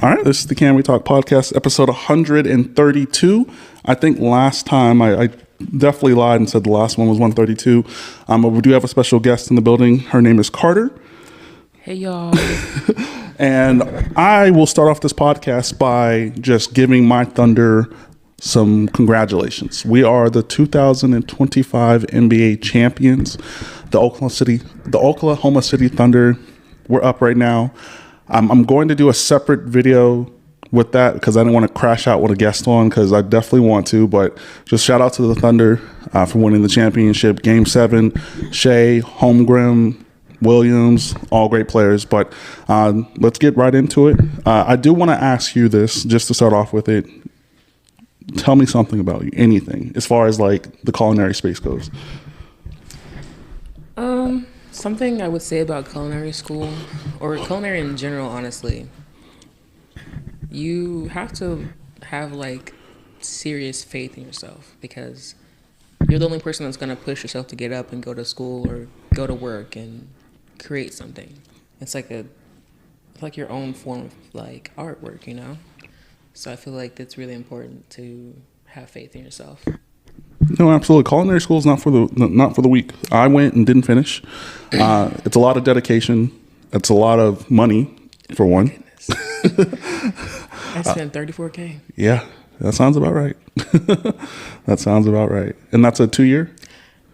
All right, this is the Can We Talk podcast, episode 132. I think last time I definitely lied and said the last one was 132. But we do have a special guest in the building. Her name is Carter. Hey, y'all. And I will start off this podcast by just giving my Thunder some congratulations. We are the 2025 NBA champions. The Oklahoma City Thunder. We're up right now. I'm going to do a separate video with that because I didn't want to crash out with a guest on, because I definitely want to. But just shout out to the Thunder for winning the championship. Game 7, Shea, Holmgren, Williams, all great players. But let's get right into it. I do want to ask you this, just to start off with it. Tell me something about you, anything, as far as like the culinary space goes. Something I would say about culinary school, or culinary in general, honestly, you have to have like serious faith in yourself, because you're the only person that's going to push yourself to get up and go to school or go to work and create something. It's like your own form of like artwork, you know? So I feel like it's really important to have faith in yourself. No, absolutely. Culinary school is not for the weak. I went and didn't finish. It's a lot of dedication. It's a lot of money, for one. I spent $34K. Yeah, that sounds about right. That sounds about right. And that's a 2-year?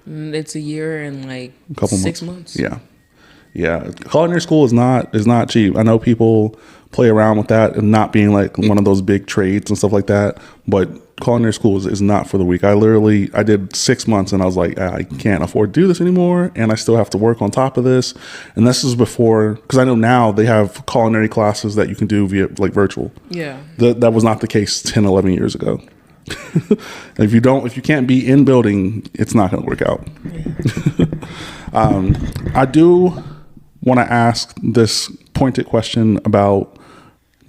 It's a year and like a couple 6 months. Yeah. Culinary school is not cheap. I know people play around with that and not being like one of those big trades and stuff like that, but culinary school is not for the weak. I did 6 months and I was like, I can't afford to do this anymore, and I still have to work on top of this. And this is before, because I know now they have culinary classes that you can do via like virtual. Yeah. That was not the case 10, 11 years ago. If you can't be in building, it's not going to work out. Yeah. I do want to ask this pointed question about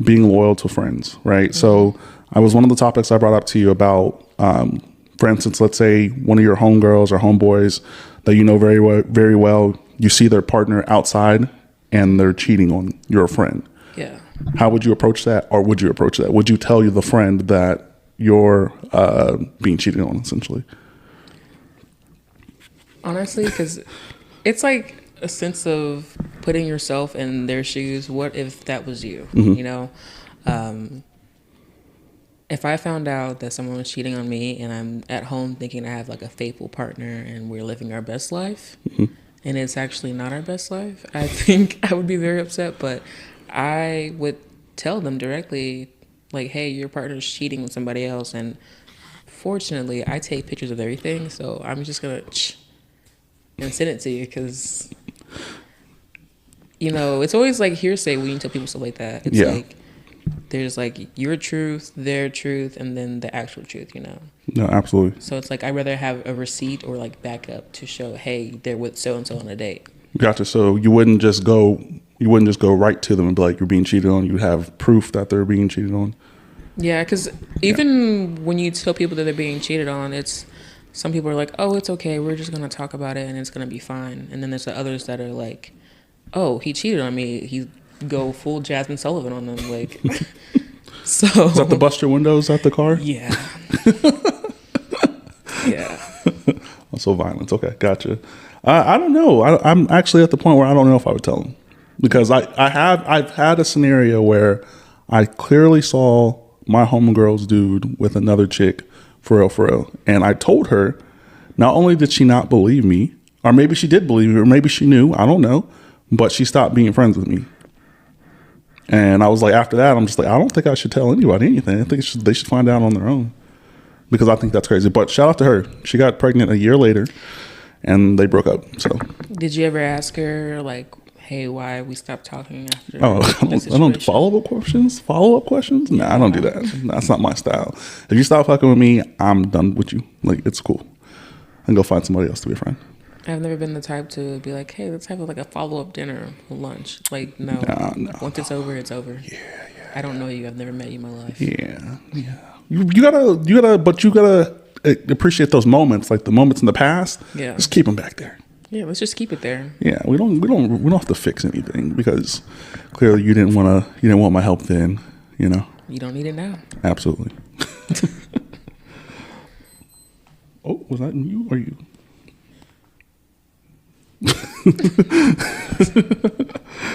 being loyal to friends, right? Mm-hmm. So I was one of the topics I brought up to you about, for instance, let's say one of your homegirls or homeboys that you know very well, you see their partner outside and they're cheating on your friend. Yeah. How would you approach that? Or would you approach that? Would you tell the friend that you're being cheated on, essentially? Honestly, because it's like a sense of putting yourself in their shoes. What if that was you? Mm-hmm. You know, if I found out that someone was cheating on me and I'm at home thinking I have like a faithful partner and we're living our best life, mm-hmm. and it's actually not our best life, I think I would be very upset. But I would tell them directly, like, hey, your partner's cheating with somebody else. And fortunately, I take pictures of everything, so I'm just gonna and send it to you, because you know, it's always like hearsay when you tell people stuff like that. It's like there's like your truth, their truth, and then the actual truth, you know? No, absolutely. So it's like I'd rather have a receipt or like backup to show, hey, they're with so-and-so on a date. Gotcha. So you wouldn't just go right to them and be like, you're being cheated on. You have proof that they're being cheated on. Yeah, because even when you tell people that they're being cheated on, some people are like, oh, it's okay, we're just going to talk about it and it's going to be fine. And then there's the others that are like, oh, he cheated on me. He go full Jasmine Sullivan on them. Like, so. Is that the bust your windows at the car? Yeah. Yeah. Also violence. Okay, gotcha. I don't know. I'm actually at the point where I don't know if I would tell him, because I've had a scenario where I clearly saw my homegirl's dude with another chick, for real. And I told her, not only did she not believe me, or maybe she did believe me, or maybe she knew, I don't know, but she stopped being friends with me. And I was like, after that, I'm just like, I don't think I should tell anybody anything. I think they should find out on their own, because I think that's crazy. But shout out to her. She got pregnant a year later and they broke up. So did you ever ask her like, hey, why we stopped talking after? I don't follow-up questions. Nah, I don't do that. That's not my style. If you stop fucking with me, I'm done with you. Like, it's cool. And go find somebody else to be a friend. I've never been the type to be like, hey, let's have like a follow-up dinner or lunch. Like, no. Once it's over, it's over. Yeah. I don't know you. I've never met you in my life. Yeah. You gotta appreciate those moments, like the moments in the past. Yeah. Just keep them back there. Yeah, let's just keep it there. Yeah, we don't have to fix anything, because clearly you didn't want my help then. you know? You don't need it now. Absolutely. Oh, was that you or you?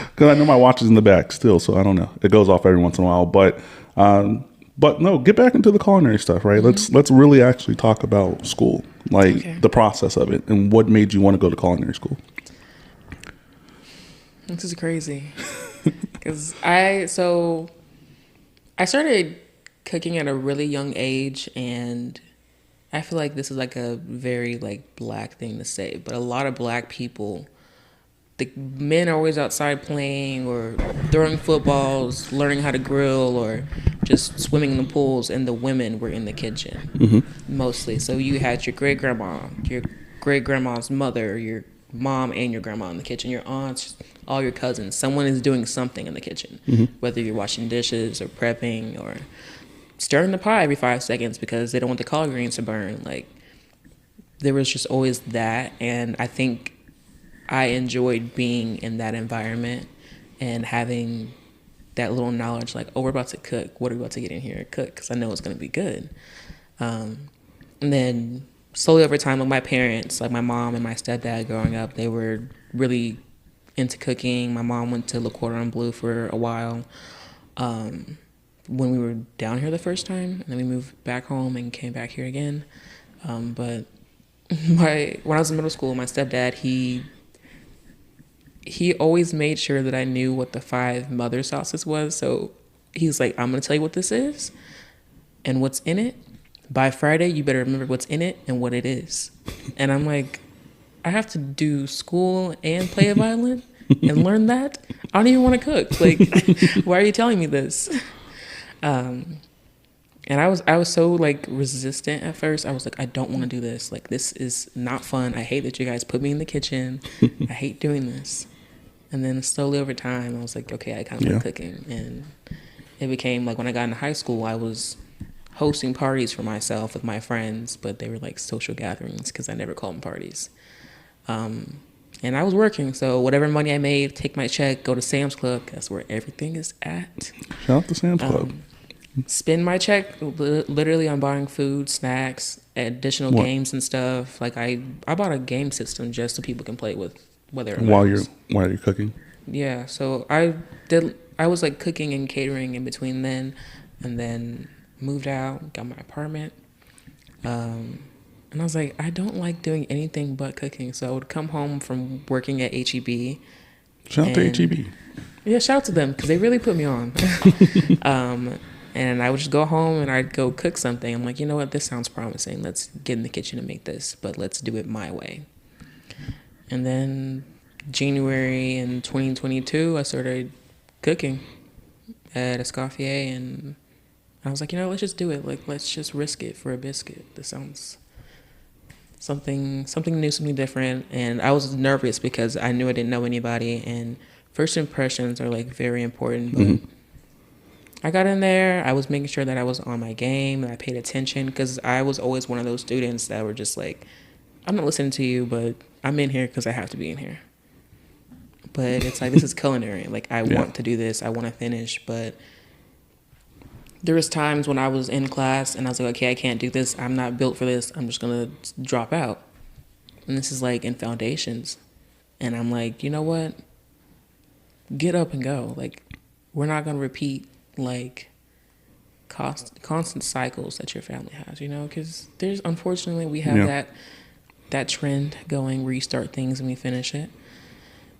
Because I know my watch is in the back still, so I don't know. It goes off every once in a while, but no, get back into the culinary stuff, right? Let's really actually talk about school, like the process of it, and what made you want to go to culinary school. This is crazy, because I started cooking at a really young age, and I feel like this is like a very like black thing to say, but a lot of black people, the men are always outside playing or throwing footballs, learning how to grill, or just swimming in the pools, and the women were in the kitchen mostly. So you had your great grandma, your great grandma's mother, your mom and your grandma in the kitchen, your aunts, all your cousins. Someone is doing something in the kitchen, whether you're washing dishes or prepping or stirring the pie every 5 seconds because they don't want the collard greens to burn. Like, there was just always that, and I think I enjoyed being in that environment and having that little knowledge, like, oh, we're about to cook. What are we about to get in here and cook? Because I know it's going to be good. And then slowly over time, like my parents, like my mom and my stepdad growing up, they were really into cooking. My mom went to Le Cordon Bleu for a while when we were down here the first time, and then we moved back home and came back here again. But when I was in middle school, my stepdad, he always made sure that I knew what the 5 mother sauces was. So he's like, I'm going to tell you what this is and what's in it. By Friday, you better remember what's in it and what it is. And I'm like, I have to do school and play a violin and learn that? I don't even want to cook. Like, why are you telling me this? And I was so like resistant at first. I was like, I don't want to do this. Like, this is not fun. I hate that you guys put me in the kitchen. I hate doing this. And then slowly over time, I was like, okay, I kind of like cooking. And it became like when I got into high school, I was hosting parties for myself with my friends, but they were like social gatherings because I never called them parties. And I was working, so whatever money I made, take my check, go to Sam's Club. That's where everything is at. Shout out to Sam's Club. Spend my check literally on buying food, snacks, additional games and stuff. Like I bought a game system just so people can play with whether while you're cooking. Yeah, so I was like cooking and catering in between then, and then moved out, got my apartment. And I was like, I don't like doing anything but cooking. So I would come home from working at HEB. Shout out to HEB. Yeah, shout out to them because they really put me on. And I would just go home and I'd go cook something. I'm like, you know what? This sounds promising. Let's get in the kitchen and make this, but let's do it my way. And then January in 2022, I started cooking at Escoffier, and I was like, you know, let's just do it. Like, let's just risk it for a biscuit. This sounds something new, something different. And I was nervous because I knew I didn't know anybody, and first impressions are like very important. But I got in there. I was making sure that I was on my game, that I paid attention, because I was always one of those students that were just like, I'm not listening to you, but I'm in here because I have to be in here. But it's like, this is culinary. Like, I want to do this. I want to finish. But there was times when I was in class and I was like, okay, I can't do this. I'm not built for this. I'm just going to drop out. And this is like in foundations. And I'm like, you know what? Get up and go. Like, we're not going to repeat like constant cycles that your family has, you know, because there's, unfortunately, we have that trend going where you start things and we finish it,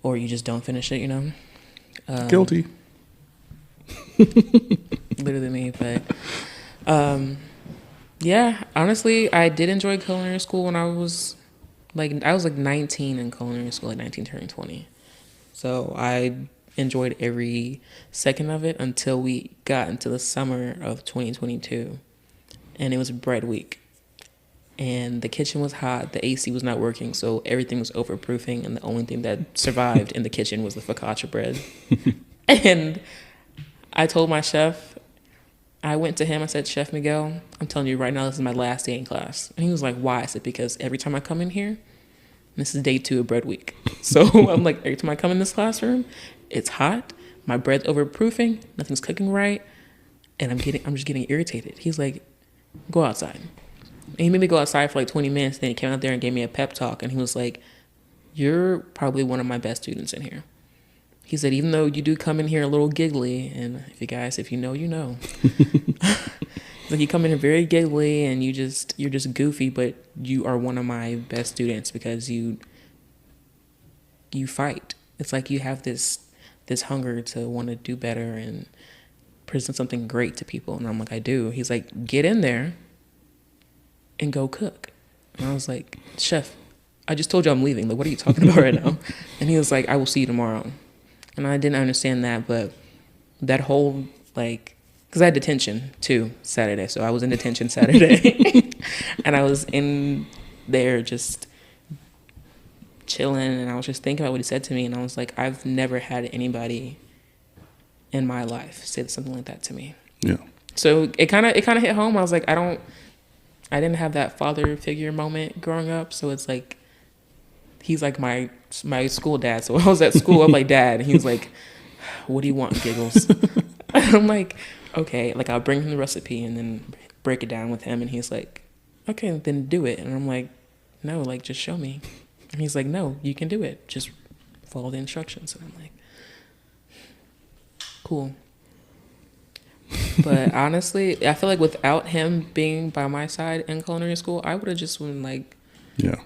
or you just don't finish it, you know. Guilty. Literally me. But yeah, honestly, I did enjoy culinary school when I was like 19 in culinary school, like 19 turning 20. So I enjoyed every second of it until we got into the summer of 2022, and it was bread week, and the kitchen was hot, the AC was not working, so everything was overproofing, and the only thing that survived in the kitchen was the focaccia bread. And I told my chef, I went to him, I said, Chef Miguel, I'm telling you right now, this is my last day in class. And he was like, why? I said, because every time I come in here, this is day 2 of bread week. So I'm like, every time I come in this classroom, it's hot, my bread's overproofing, nothing's cooking right. and I'm just getting irritated. He's like, go outside. And he made me go outside for like 20 minutes. Then he came out there and gave me a pep talk. And he was like, you're probably one of my best students in here. He said, even though you do come in here a little giggly, and if you know, you know. Like, you come in here very giggly and you're just goofy, but you are one of my best students because you fight. It's like you have this hunger to want to do better and present something great to people. And I'm like, I do. He's like, get in there and go cook. And I was like, chef, I just told you I'm leaving. Like, what are you talking about right now? And he was like, I will see you tomorrow. And I didn't understand that, but that whole, like, because I had detention too Saturday. So I was in detention Saturday. And I was in there just chilling, and I was just thinking about what he said to me, and I was like, I've never had anybody in my life say something like that to me. Yeah. So it kind of hit home. I was like, I didn't have that father figure moment growing up. So it's like, he's like my school dad. So when I was at school, I'm like, Dad, and he was like, what do you want, Giggles? I'm like, okay. Like, I'll bring him the recipe and then break it down with him, and he's like, okay, then do it. And I'm like, no, like, just show me. And he's like, no, you can do it. Just follow the instructions. And I'm like, cool. But honestly, I feel like without him being by my side in culinary school, I would have just been like, yeah,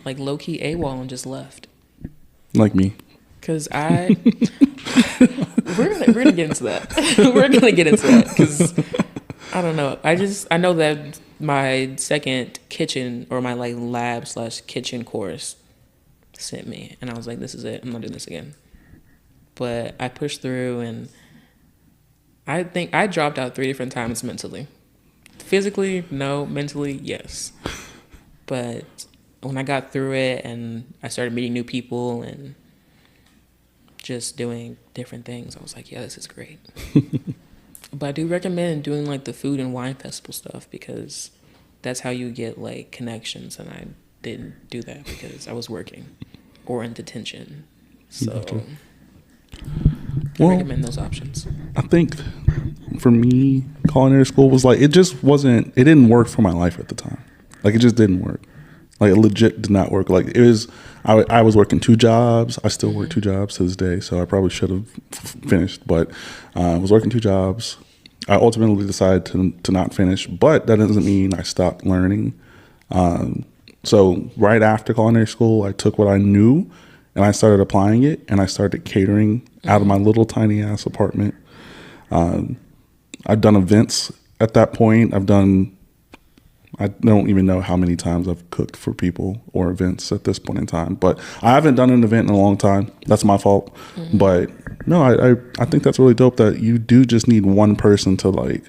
like low-key AWOL and just left. Like me. Because we're gonna get into that. We're gonna get into that because I don't know. I know that my second kitchen, or my like lab/kitchen course, sent me, and I was like, this is it. I'm not doing this again. But I pushed through, and I think I dropped out 3 different times mentally. Physically, no. Mentally, yes. But when I got through it and I started meeting new people and just doing different things, I was like, yeah, this is great. But I do recommend doing like the food and wine festival stuff, because that's how you get like connections, and I didn't do that because I was working or in detention. So I recommend those options. I think for me, culinary school was like, it didn't work for my life at the time. Like, it just didn't work. Like, it legit did not work. Like, it was, I was working 2 jobs. I still work 2 jobs to this day, so I probably should have finished. But I was working 2 jobs. I ultimately decided to not finish, but that doesn't mean I stopped learning. So right after culinary school, I took what I knew and I started applying it, and I started catering out of my little tiny ass apartment. I've done events at that point. I don't even know how many times I've cooked for people or events at this point in time, but I haven't done an event in a long time. That's my fault. Mm-hmm. But no, I think that's really dope that you do just need one person to like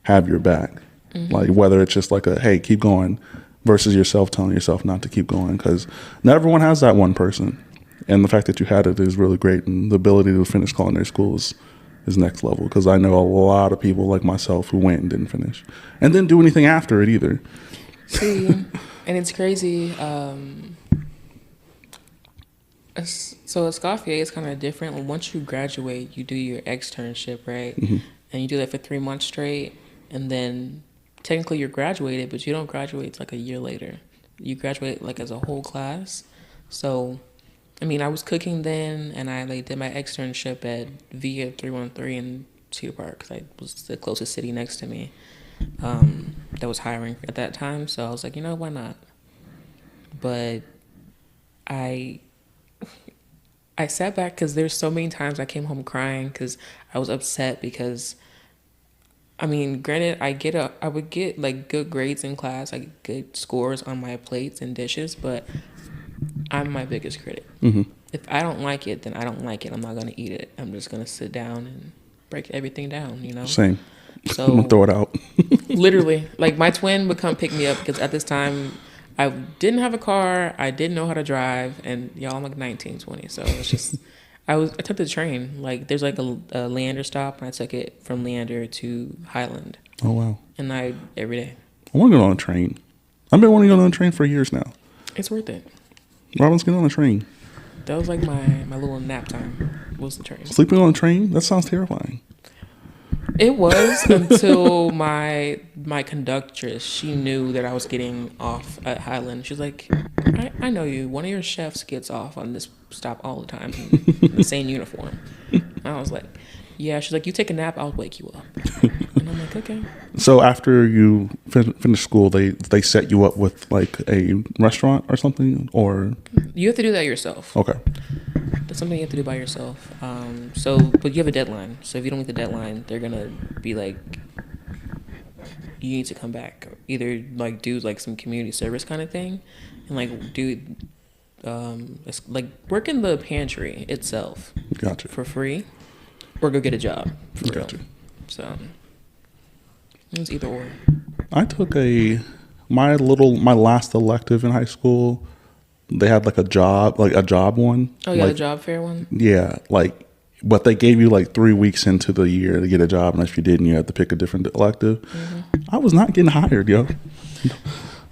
have your back. Mm-hmm. Like, whether it's just like a, hey, keep going, versus yourself telling yourself not to keep going, because not everyone has that one person. And the fact that you had it is really great. And the ability to finish culinary school is next level, because I know a lot of people like myself who went and didn't finish and didn't do anything after it either. See, and it's crazy. So Escoffier is kind of different. Once you graduate, you do your externship, right? Mm-hmm. And you do that for 3 months straight, and then technically you're graduated, but you don't graduate till like a year later. You graduate like as a whole class. So I mean, I was cooking then, and I like did my externship at VIA 313 in Cedar Park, because I was the closest city next to me that was hiring at that time. So I was like, you know, why not? But I sat back because there's so many times I came home crying because I was upset because, I mean, granted, I would get like good grades in class, like good scores on my plates and dishes, but I'm my biggest critic. Mm-hmm. If I don't like it, then I don't like it. I'm not going to eat it. I'm just going to sit down and break everything down, you know? Same. So I'm going to throw it out. Literally. Like, my twin would come pick me up because at this time, I didn't have a car. I didn't know how to drive. And y'all, I'm like 19, 20. So it's just, I took the train. Like, there's like a Leander stop, and I took it from Leander to Highland. Oh, wow. And every day. I want to go on a train. I've been wanting to go on a train for years now. It's worth it. Robin's getting on a train. That was like my little nap time, was the train. Sleeping on a train? That sounds terrifying. It was until my conductress, she knew that I was getting off at Highland. She's like, I know you. One of your chefs gets off on this stop all the time in the same uniform. And I was like, yeah. She's like, you take a nap, I'll wake you up. And I'm like, okay. So after you finish school, they set you up with like a restaurant or something, or You have to do that yourself. okay. That's something you have to do by yourself. But you have a deadline. So if you don't meet the deadline, they're gonna be like, you need to come back. Either like do like some community service kind of thing, and like do, it's like work in the pantry itself. Gotcha. For free, or go get a job. For Gotcha. real. So it's either or. I took my last elective in high school. They had like a job one. Oh yeah, like, the job fair one. Yeah, like, but they gave you like 3 weeks into the year to get a job, and if you didn't, you had to pick a different elective. Mm-hmm. I was not getting hired, yo.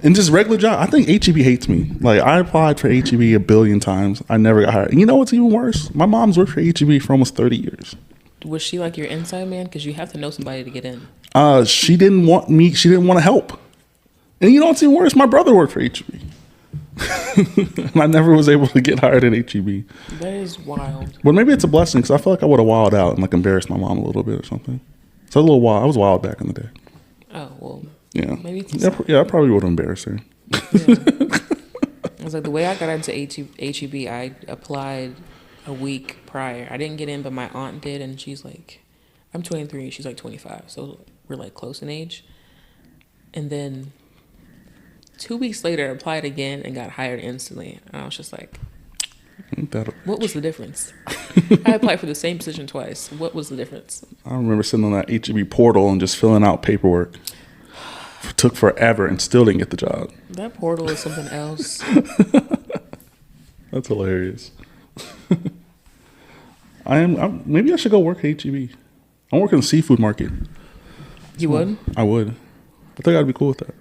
And just regular job. I think HEB hates me. Like, I applied for HEB a billion times. I never got hired. And you know what's even worse? My mom's worked for HEB for almost 30 years. Was she like your inside man? Because you have to know somebody to get in. She didn't want me. She didn't want to help. And you know what's even worse? My brother worked for HEB. And I never was able to get hired at HEB. That is wild. But maybe it's a blessing, because I feel like I would have wilded out and like embarrassed my mom a little bit or something. So a little wild. I was wild back in the day. Oh well. Yeah. Maybe. Yeah, I probably would have embarrassed her. Yeah. I was like, the way I got into HEB, I applied a week prior. I didn't get in, but my aunt did, and she's like, I'm 23, she's like 25, so we're like close in age. And then 2 weeks later, I applied again and got hired instantly. And I was just like, what was the difference? I applied for the same position twice. What was the difference? I remember sitting on that HEB portal and just filling out paperwork. It took forever and still didn't get the job. That portal is something else. That's hilarious. Maybe I should go work at HEB. I'm working in the seafood market. You would? I would. I think I'd be cool with that.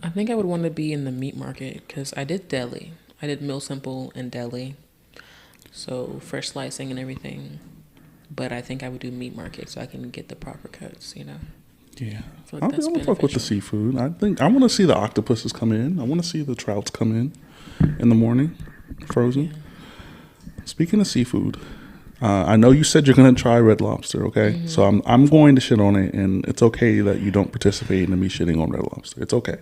I think I would want to be in the meat market, because I did deli. I did Mill Simple and deli. So fresh slicing and everything. But I think I would do meat market so I can get the proper cuts, you know? Yeah. I feel like that's I'm gonna fuck with the seafood. I want to see the octopuses come in. I want to see the trouts come in the morning, frozen. Yeah. Speaking of seafood, I know you said you're gonna try Red Lobster, okay? Mm-hmm. So I'm going to shit on it, and it's okay that you don't participate in me shitting on Red Lobster. It's okay.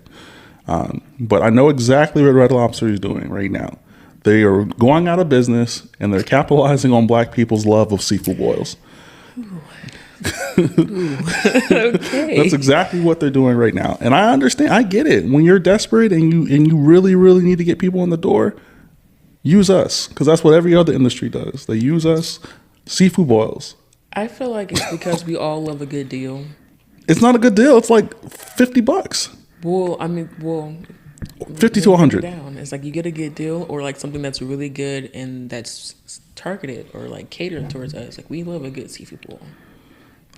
But I know exactly what Red Lobster is doing right now. They are going out of business, and they're capitalizing on black people's love of seafood boils. Okay. That's exactly what they're doing right now. And I understand. I get it. When you're desperate and you really, really need to get people in the door, use us, because that's what every other industry does. They use us. Seafood boils. I feel like it's because we all love a good deal. It's not a good deal. It's like $50. Well, 50 to 100. It's like you get a good deal, or like something that's really good and that's targeted or like catered towards us. Like, we love a good seafood boil.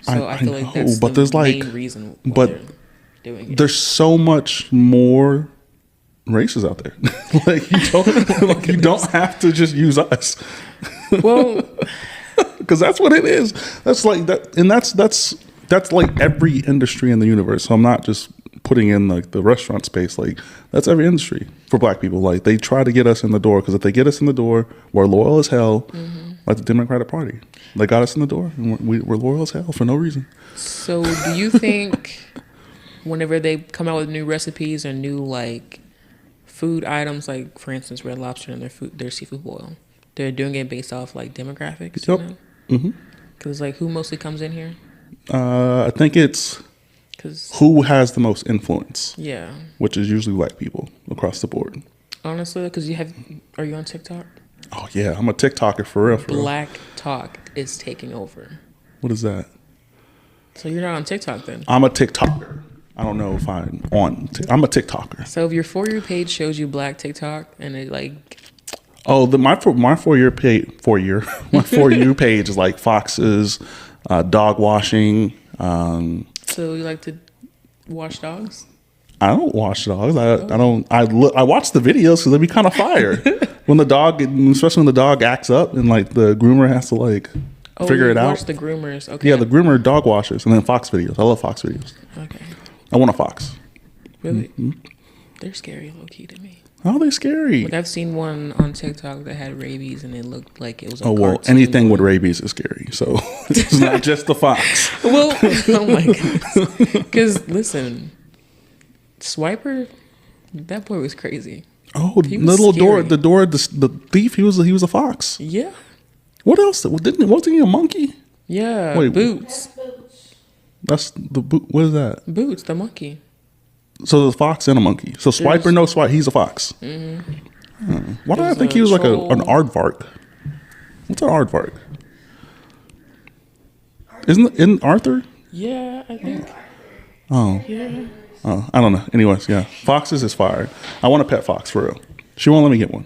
So I feel like that's the main reason why they're doing it. There's so much more races out there. Like, you don't have to just use us. Well, because that's what it is. That's like that, and that's like every industry in the universe. So I'm not just putting in like the restaurant space. Like, that's every industry for black people. Like, they try to get us in the door, because if they get us in the door, we're loyal as hell. Mm-hmm. Like the Democratic Party, they got us in the door, and we're loyal as hell for no reason. So, do you think whenever they come out with new recipes or new like food items, like for instance Red Lobster and their seafood boil, they're doing it based off like demographics? Yep. You know? Mm-hmm. Because like, who mostly comes in here? I think it's who has the most influence. Yeah. Which is usually black people across the board. Honestly, because are you on TikTok? Oh yeah, I'm a TikToker for real. Black Talk is taking over. What is that? So you're not on TikTok then? I'm a TikToker. I don't know if I'm on. I'm a TikToker. So if your For You page shows you black TikTok and it like. Oh, my For You page is like foxes, dog washing. So you like to wash dogs? I don't wash dogs. I watch the videos because they be kind of fire. When the dog, especially when the dog acts up and like the groomer has to like figure you it out. watch the groomers. Okay. Yeah, the groomer dog washers, and then Fox videos. I love Fox videos. Okay. I want a fox. Really? They're scary, low key to me. Oh, they're scary. Like I've seen one on TikTok that had rabies, and it looked like it was. Oh well, anything with rabies is scary. So it's not just the fox. Well, oh my goodness. Because listen, Swiper, that boy was crazy. Oh, He the was little door, scary. the door, the thief. He was a fox. Yeah. What else? Wasn't he a monkey? Yeah. Wait. Boots. That's the boot. What is that? Boots, the monkey. So there's a fox and a monkey. So Swiper, no Swipe. He's a fox. Why do I think he was like an aardvark? What's an aardvark? Isn't Arthur? Yeah, I think. Oh. Yeah. Oh, I don't know. Anyways, yeah. Foxes is fire. I want a pet fox for real. She won't let me get one.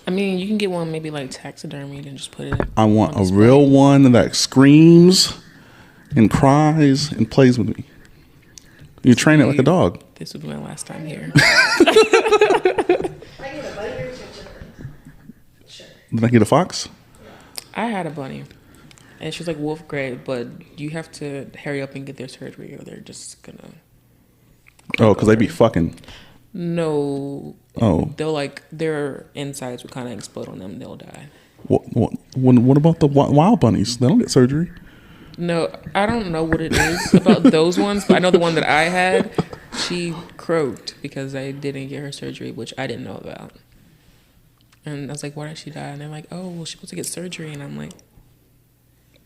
I mean, you can get one maybe like taxidermied and just put it. I want on a display. real one that screams and cries and plays with me. You train it like a dog. This would be my last time here. Did I get a fox? I had a bunny, and she was like wolf gray, but you have to hurry up and get their surgery, or they're just gonna. Oh, because they be fucking. No. Oh. They'll like their insides would kind of explode on them. They'll die. What about the wild bunnies? They don't get surgery. No, I don't know what it is about those ones, but I know the one that I had, she croaked because I didn't get her surgery, which I didn't know about. And I was like, why did she die? And they're like, oh, well, she's supposed to get surgery. And I'm like,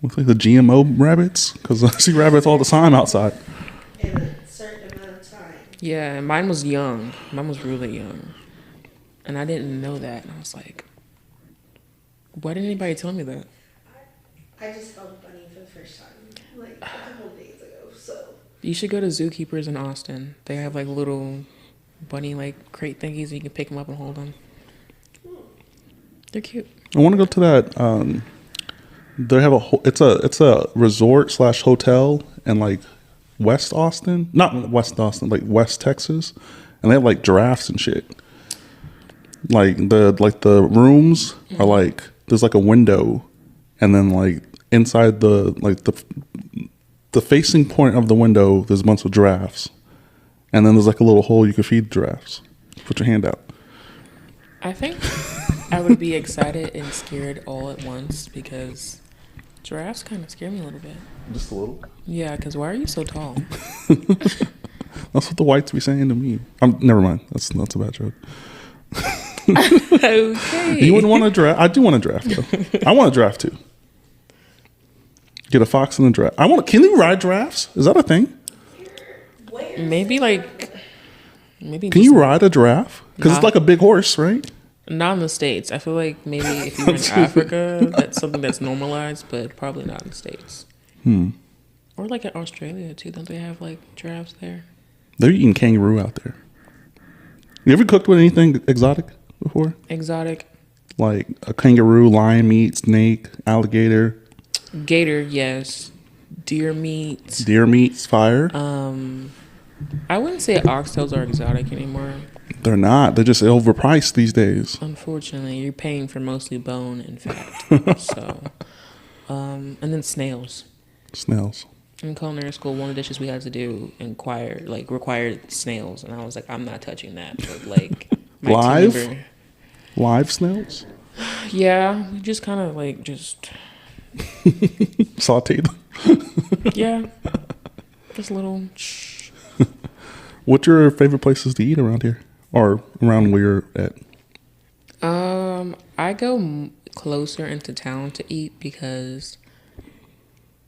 Looks like the GMO rabbits, because I see rabbits all the time outside. In a certain amount of time. yeah, and mine was young. Mine was really young. And I didn't know that. And I was like, why didn't anybody tell me that? I just held a bunny for the first time, like a couple days ago. So You should go to Zookeepers in Austin. They have like little bunny like crate thingies and you can pick them up and hold them. They're cute. I want to go to that. They have it's a resort / hotel in like West Austin, not West Austin, like West Texas, and they have like giraffes and shit. Like the rooms are like there's like a window, and then like inside the facing point of the window there's a bunch of giraffes, and then there's like a little hole you can feed giraffes. Put your hand out. I think I would be excited and scared all at once because giraffes kind of scare me a little bit. Just a little. Yeah, because why are you so tall? That's what the whites be saying to me. Never mind. That's a bad joke. Okay. You wouldn't want a giraffe. I do want a giraffe though. I want a giraffe too. Get a fox and a giraffe. Can you ride giraffes? Is that a thing? Maybe like maybe. Can you ride a giraffe? Because it's Nah. like a big horse, right? Not in the States. I feel like maybe if you were in Africa, that's something that's normalized, but probably not in the States. Or like in Australia too. Don't they have like giraffes there? They're eating kangaroo out there. You ever cooked with anything exotic before? Exotic. Like a kangaroo, lion meat, snake, alligator, Gator, yes. Deer meat. deer meat's fire. I wouldn't say oxtails are exotic anymore. They're not. They're just overpriced these days. Unfortunately, you're paying for mostly bone and fat. So, and then snails. Snails. In culinary school, one of the dishes we had to do required snails, and I was like, I'm not touching that. But like my Live? team member- Live snails? yeah, we just kind of like just Sauteed. yeah, just a little. What's your favorite places to eat around here? Or around where you're at? I go closer into town to eat because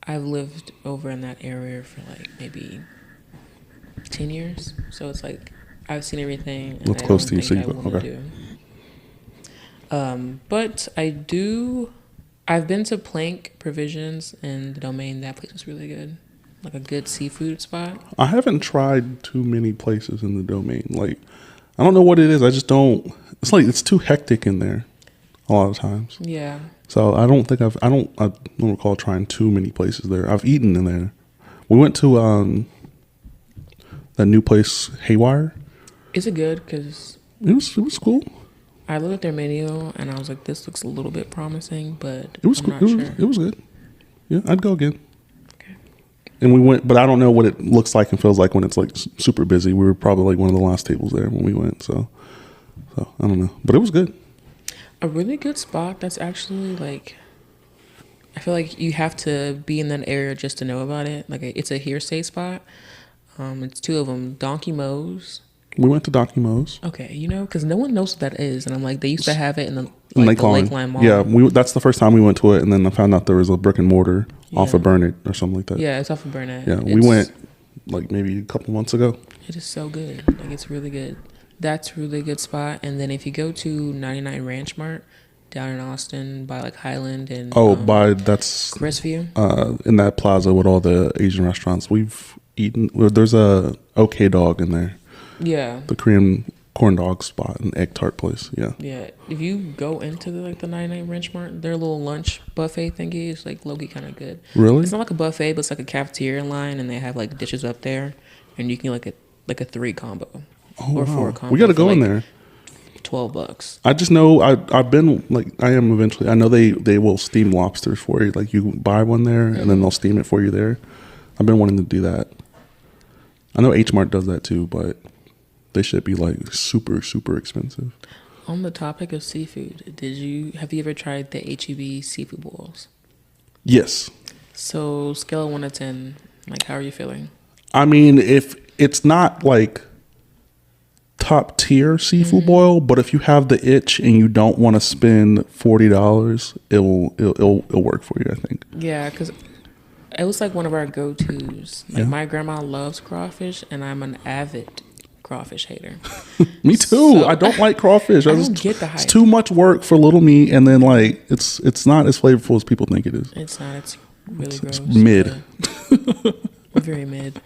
I've lived over in that area for like maybe 10 years. So it's like I've seen everything. And What's I close don't to you, think so I you- wanna okay. do. But I've been to Plank Provisions in the Domain. That place was really good. Like a good seafood spot. I haven't tried too many places in the Domain. Like, I don't know what it is. I just don't. It's like it's too hectic in there a lot of times. Yeah. So I don't recall trying too many places there. I've eaten in there. We went to that new place, Haywire. Is it good? Because It was cool. I looked at their menu and I was like, this looks a little bit promising, but It was I'm cool. not sure. It was good. Yeah, I'd go again. Okay. And we went, but I don't know what it looks like and feels like when it's like super busy. We were probably like one of the last tables there when we went. So I don't know, but it was good. A really good spot that's actually like, I feel like you have to be in that area just to know about it. Like it's a hearsay spot. It's two of them, Donkey Mo's. We went to Donkey Mo's. Okay, you know, because no one knows what that is, and I'm like, they used to have it in the In like the Lakeline. Lakeline Mall. Yeah, that's the first time we went to it, and then I found out there was a brick and mortar off of Burnett or something like that. Yeah, it's off of Burnett. Yeah, we went like maybe a couple months ago. It is so good. Like it's really good. That's a really good spot. And then if you go to 99 Ranch Mart down in Austin by like Highland and that's Crestview. In that plaza with all the Asian restaurants we've eaten. There's a OK Dog in there. Yeah. The Korean corn dog spot and egg tart place. Yeah. Yeah. If you go into the 99 Ranch Mart, their little lunch buffet thingy is like low-key kind of good. Really? It's not like a buffet, but it's like a cafeteria line, and they have like dishes up there, and you can get like a 3 combo or 4 combo. We got to go for, in like, there. $12. I just know I've been like I am eventually. I know they will steam lobsters for you. Like you buy one there and then they'll steam it for you there. I've been wanting to do that. I know H Mart does that too, but they should be like super, super expensive. On the topic of seafood, have you ever tried the HEB seafood bowls? Yes. So scale of 1 to 10, like how are you feeling? I mean, if it's not like top tier seafood boil, but if you have the itch and you don't want to spend $40, it'll work for you, I think. Yeah, because it was like one of our go-tos. Like Yeah. my grandma loves crawfish, and I'm an avid crawfish hater. Me too. So- I don't like crawfish. I don't get the hype. It's too much work for little meat, and then like it's not as flavorful as people think it is. It's not. It's really gross. Mid. but very mid.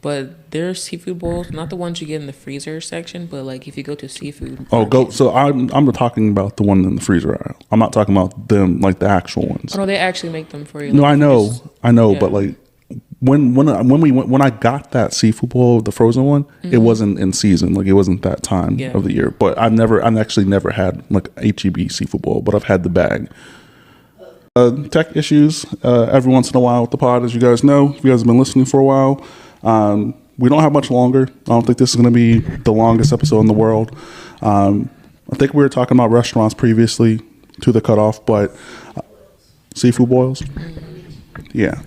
But there's seafood bowls, not the ones you get in the freezer section, but like if you go to seafood. So I'm talking about the one in the freezer aisle. I'm not talking about them like the actual ones. Oh no, they actually make them for you. No, Like, I know, yeah. but like when I got that seafood bowl, the frozen one, it wasn't in season. Like it wasn't that time Yeah. of the year. But I've actually never had like HEB seafood bowl, but I've had the bag. Tech issues every once in a while with the pod, as you guys know. If you guys have been listening for a while, we don't have much longer. I don't think this is going to be the longest episode in the world. I think we were talking about restaurants previously to the cutoff, but seafood boils. Yeah,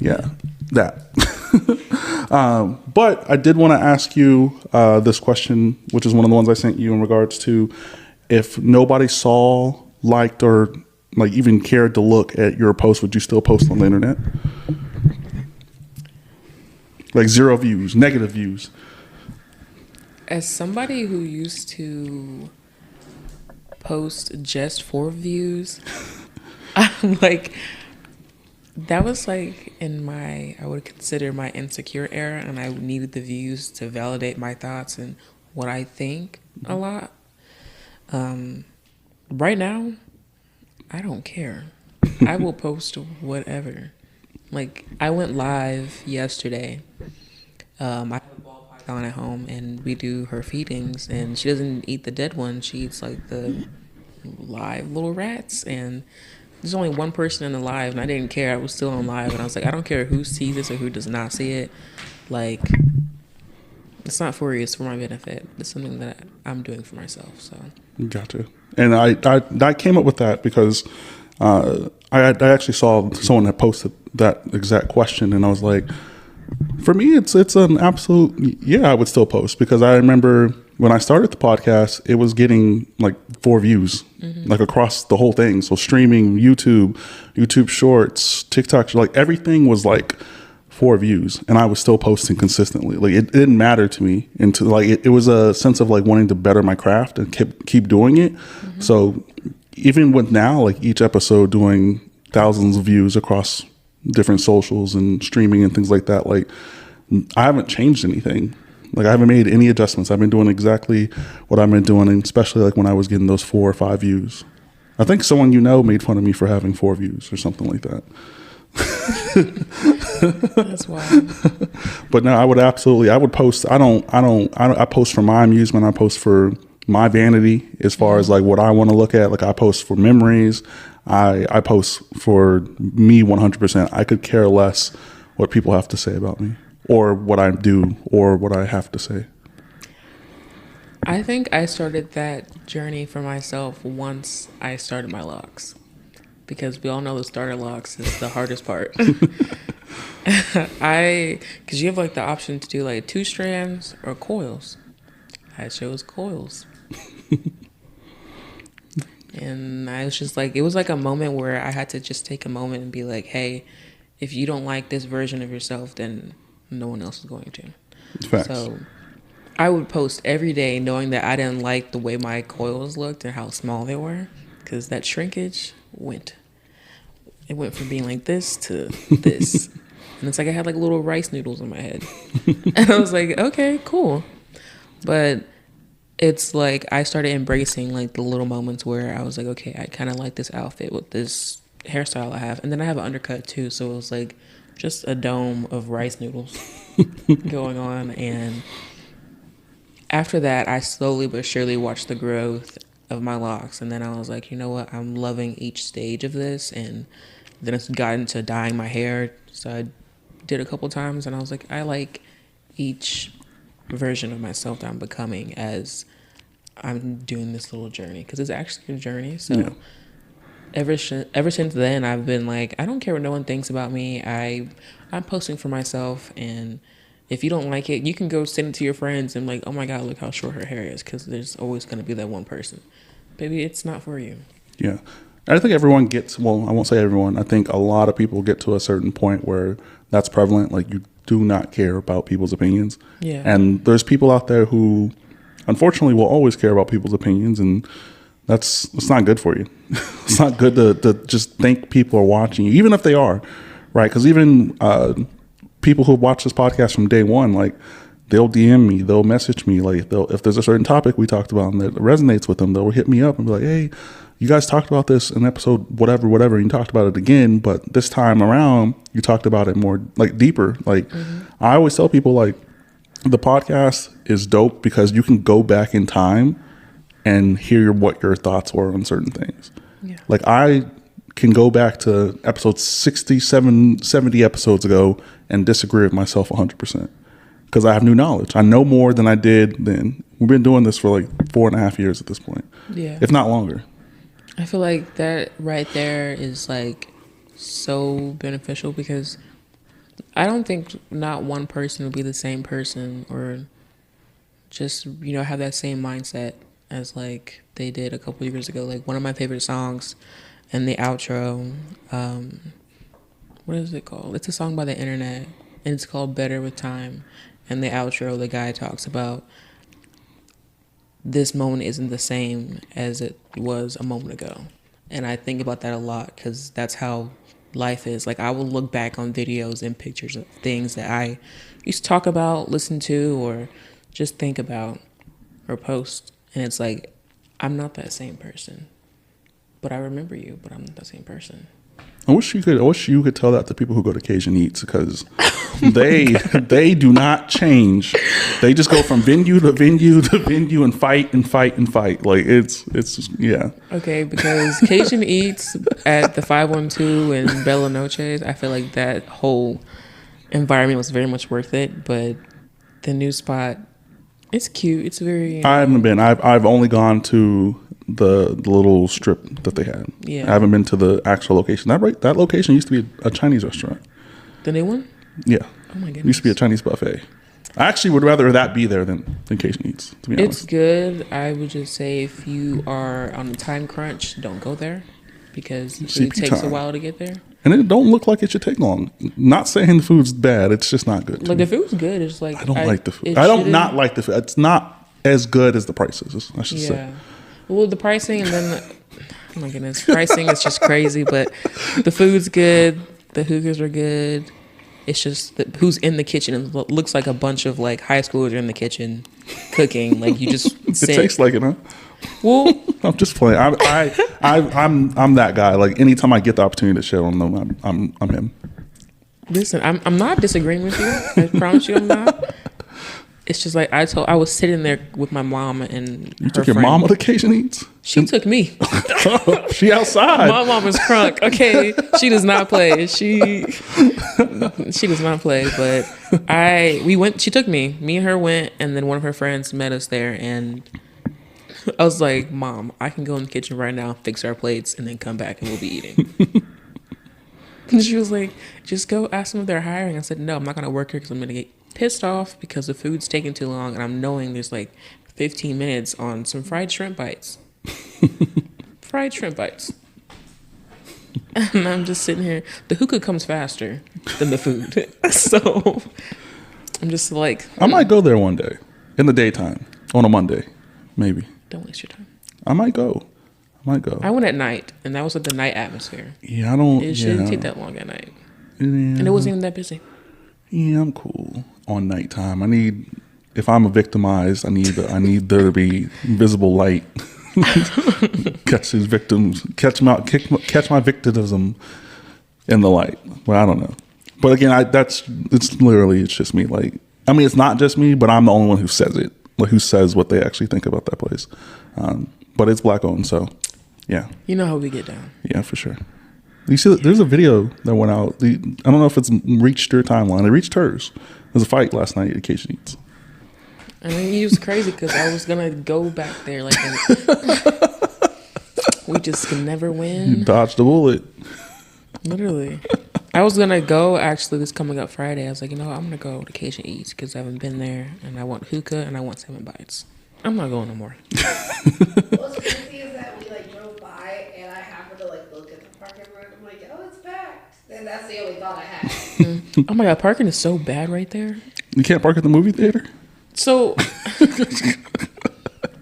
that. But I did want to ask you this question, which is one of the ones I sent you in regards to if nobody saw, liked, or like even cared to look at your post, would you still post on the internet? Like 0 views, negative views. As somebody who used to post just for views, I'm like, that was like I would consider my insecure era, and I needed the views to validate my thoughts and what I think a lot. Right now, I don't care. I will post whatever. Like, I went live yesterday. I have a ball python at home, and we do her feedings, and she doesn't eat the dead one. She eats like the live little rats, and there's only one person in the live, and I didn't care. I was still on live, and I was like, I don't care who sees this or who does not see it. Like, it's not for you. It's for my benefit. It's something that I'm doing for myself. So Gotcha. And I came up with that because I actually saw someone that posted that exact question, and I was like, for me, it's an absolute, yeah, I would still post, because I remember when I started the podcast, it was getting like 4 views, like across the whole thing. So streaming, YouTube Shorts, TikTok, like everything was like 4 views, and I was still posting consistently. Like it didn't matter to me, and to like it was a sense of like wanting to better my craft and keep doing it. So even with now, like each episode doing thousands of views across different socials and streaming and things like that, like I haven't changed anything. Like I haven't made any adjustments. I've been doing exactly what I've been doing, and especially like when I was getting those 4 or 5 views. I think someone made fun of me for having 4 views or something like that. that's wild. But no, I would post. I post for my amusement. I post for my vanity as far as like what I want to look at. Like I post for memories. I post for me 100%. I could care less what people have to say about me or what I do or what I have to say. I think I started that journey for myself once I started my locks, because we all know the starter locks is the hardest part. Because you have like the option to do like 2 strands or coils. I chose coils. And I was just like, it was like a moment where I had to just take a moment and be like, hey, if you don't like this version of yourself, then no one else is going to. Facts. So I would post every day knowing that I didn't like the way my coils looked and how small they were, because that shrinkage went. It went from being like this to this. And it's like I had like little rice noodles in my head. And I was like, okay, cool. But it's like I started embracing like the little moments where I was like, okay, I kind of like this outfit with this hairstyle I have. And then I have an undercut too. So it was like just a dome of rice noodles going on. And after that, I slowly but surely watched the growth of my locks. And then I was like, you know what? I'm loving each stage of this. And then it's gotten to dyeing my hair. So I did a couple times. And I was like, I like each version of myself that I'm becoming as I'm doing this little journey, because it's actually a journey. So yeah. ever since then, I've been like, I don't care what no one thinks about me. I'm posting for myself, and if you don't like it, you can go send it to your friends and like, oh my God, look how short her hair is, because there's always going to be that one person. Baby, it's not for you. Yeah. I think everyone gets, well, I won't say everyone. I think a lot of people get to a certain point where that's prevalent. Like, you do not care about people's opinions. Yeah. And there's people out there who unfortunately will always care about people's opinions, and it's not good for you. It's not good to just think people are watching you, even if they are, right? Because even people who watch this podcast from day one, like, they'll DM me, they'll message me, like, if there's a certain topic we talked about and that resonates with them, they'll hit me up and be like, hey, you guys talked about this in episode whatever, and you talked about it again, but this time around you talked about it more like deeper. Like, I always tell people, like, the podcast is dope because you can go back in time and hear what your thoughts were on certain things. Yeah. Like, I can go back to episode 67, 70 episodes ago and disagree with myself 100%. Because I have new knowledge. I know more than I did then. We've been doing this for like 4.5 years at this point. Yeah. If not longer. I feel like that right there is like so beneficial, because I don't think not one person will be the same person or just, you know, have that same mindset as like they did a couple years ago. Like, one of my favorite songs and the outro, what is it called? It's a song by The Internet, and it's called Better With Time. And the outro, the guy talks about this moment isn't the same as it was a moment ago. And I think about that a lot, because that's how life is. Like, I will look back on videos and pictures of things that I used to talk about, listen to, or just think about or post. And it's like, I'm not that same person. But I remember you, but I'm not the same person. I wish you could tell that to people who go to Cajun Eats, because they do not change. They just go from venue to venue to venue and fight and fight and fight. Like, it's yeah. Okay, because Cajun Eats at the 512 and Bella Noche's, I feel like that whole environment was very much worth it. But the new spot, it's cute. It's very. I haven't been. I've only gone to the little strip that they had. Yeah. I haven't been to the actual location. That location used to be a Chinese restaurant. The new one? Yeah. Oh my goodness. It used to be a Chinese buffet. I actually would rather that be there than Cajun Eats, to be honest. It's good. I would just say if you are on a time crunch, don't go there, because it takes a while to get there. And it don't look like it should take long. Not saying the food's bad. It's just not good. Like, the food's good. It's like, I don't like the food. I don't not like the food. It's not as good as the prices, I should say. Well, the pricing, and then, oh my goodness, pricing is just crazy. But the food's good. The hookahs are good. It's just who's in the kitchen. It looks like a bunch of like high schoolers are in the kitchen cooking. Like, you just it tastes like it, huh? Well, I'm just playing. I'm that guy. Like, anytime I get the opportunity to share on them, I'm him. Listen, I'm not disagreeing with you. I promise you, I'm not. it's just like I was sitting there with my mom and You took your mom on Cajun Eats? She took me. She outside. My mom is crunk. Okay, she does not play. She does not play. But we went. She took me. Me and her went, and then one of her friends met us there, and I was like, "Mom, I can go in the kitchen right now, fix our plates, and then come back, and we'll be eating." And she was like, "Just go ask them if they're hiring." I said, "No, I'm not gonna work here because I'm gonna get pissed off because the food's taking too long, and I'm knowing there's like 15 minutes on some fried shrimp bites." Fried shrimp bites. And I'm just sitting here. The hookah comes faster than the food. So I'm just like, I might go there one day in the daytime on a Monday, maybe. don't waste your time. I might go. I went at night, and that was like the night atmosphere. Yeah, I don't. It shouldn't take that long at night. Yeah. And it wasn't even that busy. Yeah, I'm cool on nighttime. If I'm victimized, I need there to be visible light. Catch these victims, catch my victimism in the light. Well, I don't know, but again, it's just me. Like, I mean, it's not just me, but I'm the only one who says it, like who says what they actually think about that place. But it's Black owned, so yeah. You know how we get down. Yeah, for sure. You see, there's a video that went out. I don't know if it's reached your timeline. It reached hers. There was a fight last night at Cajun Eats. And then he was crazy because I was gonna go back there like we just can never win. You dodged a bullet. Literally. I was gonna go actually this coming up Friday. I was like, I'm gonna go to Cajun Eats because I haven't been there, and I want hookah and I want 7 bites. I'm not going no more. What's crazy is that we like drove by and I happened to like look at the parking lot. I'm like, oh, it's packed. And that's the only thought I had. Oh my god, parking is so bad right there. You can't park at the movie theater? So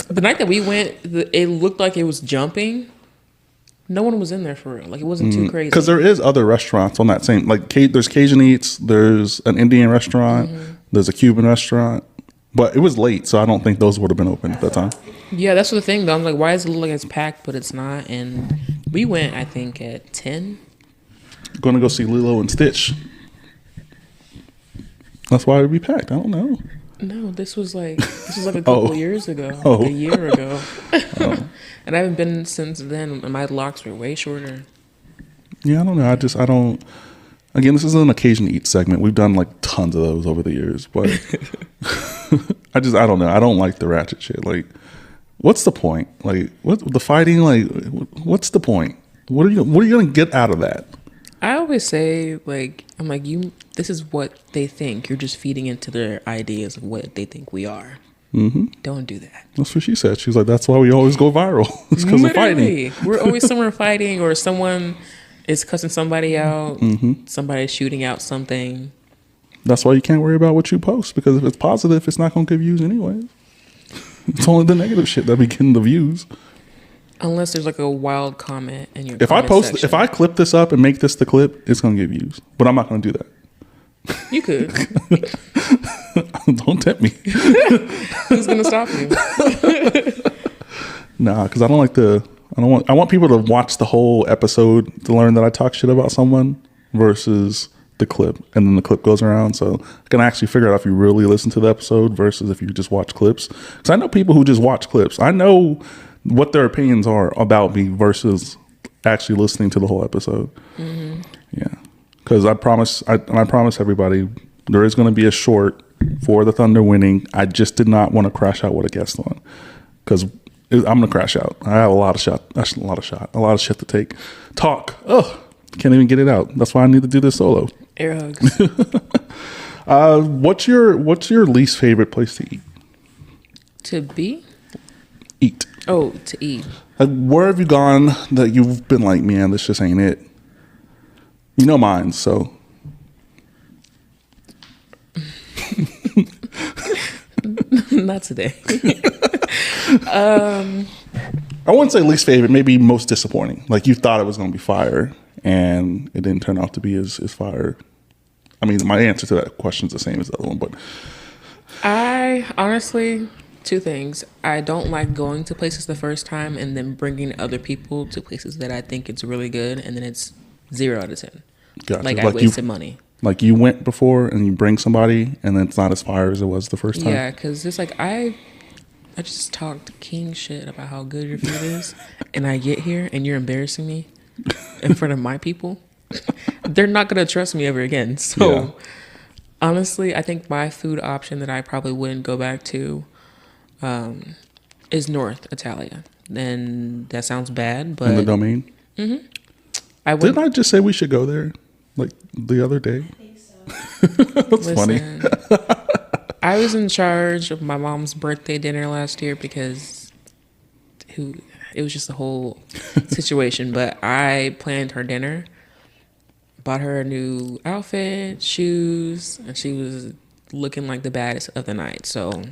the night that we went, it looked like it was jumping. No one was in there for real. Like, it wasn't too crazy. Because there is other restaurants on that same, like there's Cajun Eats, there's an Indian restaurant, there's a Cuban restaurant, but it was late, so I don't think those would have been open at that time. Yeah, that's the thing though. I'm like, why does it look like it's packed, but it's not? And we went, I think, at 10. Going to go see Lilo and Stitch. That's why it'd be packed. I don't know. No, this was like a couple years ago, like a year ago. And I haven't been since then. And my locks were way shorter. Yeah, I don't know. I don't. Again, this is an Cajun Eats segment. We've done like tons of those over the years, but I don't know. I don't like the ratchet shit. Like, what's the point? Like, what the fighting? Like, what's the point? What are you gonna get out of that? I always say, like, I'm like, this is what they think. You're just feeding into their ideas of what they think we are. Mm-hmm. Don't do that. That's what she said. She was like, that's why we always go viral. It's because of fighting. We're always somewhere fighting, or someone is cussing somebody out. Somebody's shooting out something. That's why you can't worry about what you post, because if it's positive, it's not going to get views anyway. It's only the negative shit that be getting the views. Unless there's like a wild comment in your if I clip this up and make this the clip, it's gonna get views. But I'm not gonna do that. You could. Don't tempt me. Who's gonna stop you? Nah, because I want people to watch the whole episode to learn that I talk shit about someone versus the clip, and then the clip goes around. So I can actually figure out if you really listen to the episode versus if you just watch clips. Because I know people who just watch clips. I know what their opinions are about me versus actually listening to the whole episode. Mm-hmm. Yeah, because I promise everybody there is going to be a short for the Thunder winning. I just did not want to crash out with a guest on, because I'm going to crash out. I have a lot of shit to take. Talk. Oh, can't even get it out. That's why I need to do this solo. Air hugs. What's your least favorite place to eat? To be? Eat. Oh, to eat. Like, where have you gone that you've been like, man, this just ain't it? You know mine, so. Not today. I wouldn't say least favorite, maybe most disappointing. Like, you thought it was going to be fire, and it didn't turn out to be as fire. I mean, my answer to that question is the same as the other one, but. I honestly, 2 things. I don't like going to places the first time and then bringing other people to places that I think it's really good, and then it's 0 out of 10. Gotcha. Like, I wasted money. Like you went before and you bring somebody and then it's not as fire as it was the first time. Yeah, because it's like I just talked king shit about how good your food is, and I get here and you're embarrassing me in front of my people. They're not gonna trust me ever again. So honestly, I think my food option that I probably wouldn't go back to is North Italia. And that sounds bad, but In the Domain. I would. Didn't I just say we should go there like the other day? I think so. That's funny. I was in charge of my mom's birthday dinner last year because it was just a whole situation. But I planned her dinner, bought her a new outfit, shoes, and she was looking like the baddest of the night. So